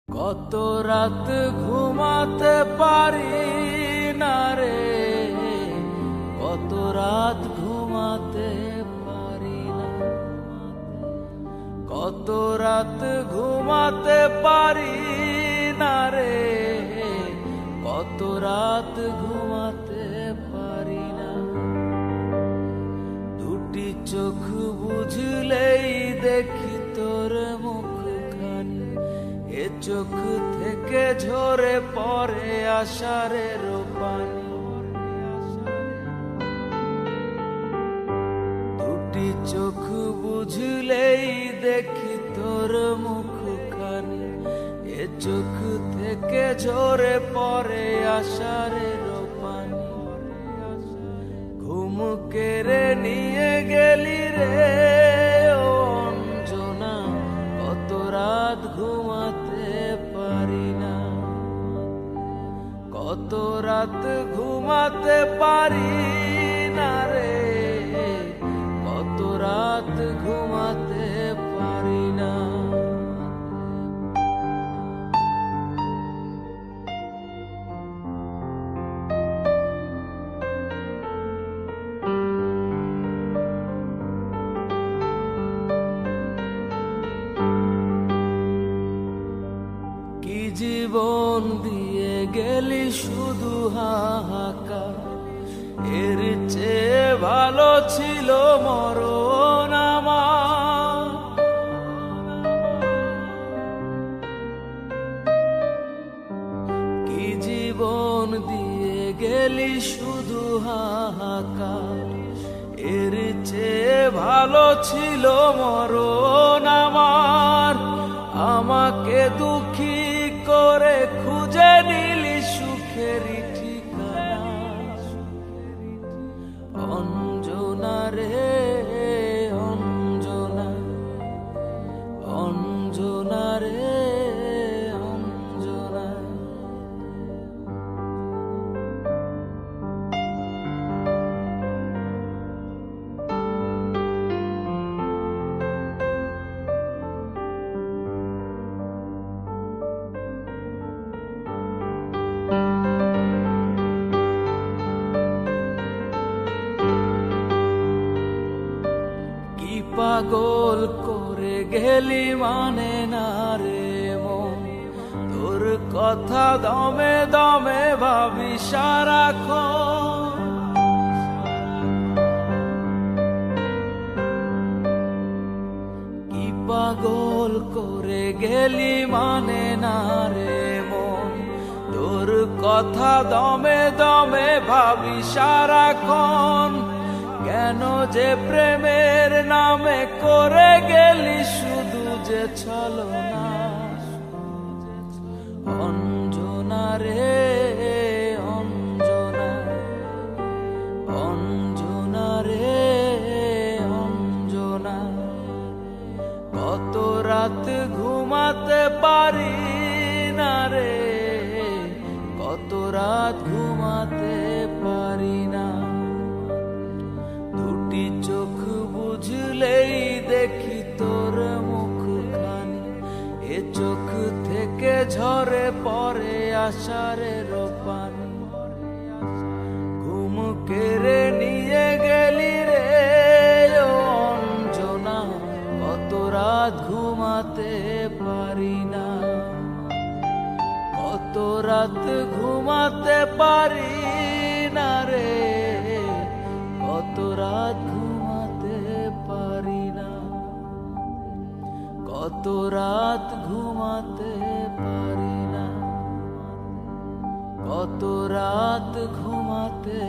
কত রাত ঘুমাতে পারি না রে, কত রাত ঘুমাতে পারি না, কত রাত ঘুমাতে পারি না রে, কত রাত ঘুমাতে পারি না। দুটি চোখ বুঝলেই দেখি তোর মুখখানি, এ চোখ থেকে ঝরে পড়ে আষাঢ়ের পানি। দুটি চোখ বুঝলেই দেখি তোর মুখখানি, এ চোখ থেকে ঝরে পড়ে আষাঢ়ের পানি। ঘুম কেড়ে নিয়ে গেলি রে ও অঞ্জনা, কত রাত ঘুমাতে পারি না, কত রাত ঘুমাতে পারি না রে, কত রাত ঘুমাতে পারি না। কি জীবন দিয়ে গেলি শুধু হাহাকার, এর চেয়ে ভালো ছিল মরণ আমার। কি জীবন দিয়ে গেলি শুধু হাহাকার, এর চেয়ে ভালো ছিল মরণ আমার। আমাকে দুঃখী করে খুঁজে নিলি সুখের ঠিকানা, অঞ্জনা রে অঞ্জনা, অঞ্জনা রে অঞ্জনা। পাগল করে গেলি মানে না রে মন, তোর কথা দমে দমে ভাবি সারাক্ষণ। কি পাগল করে গেলি মানে না রে মন, তোর কথা দমে দমে ভাবি সারাক্ষণ। কেন যে প্রেমের নামে করে গেলি শুধু যে ছলনা, অঞ্জনা রে অঞ্জনা, অঞ্জনা রে অঞ্জনা। কত রাত ঘুমাতে পারি না রে, কত রাত ঘুমাতে পারি না। দুটি চোখ বুঝলেই দেখি তোর মুখখানি, এ চোখ থেকে ঝরে পড়ে আষাঢ়ের পানি। ঘুম কেড়ে নিয়ে গেলি রে ও অঞ্জনা, কত রাত ঘুমাতে পারি না, কত রাত ঘুমাতে পারি না রে, কত রাত ঘুমাতে পারি না, কত রাত ঘুমাতে পারি না, কত রাত ঘুমাতে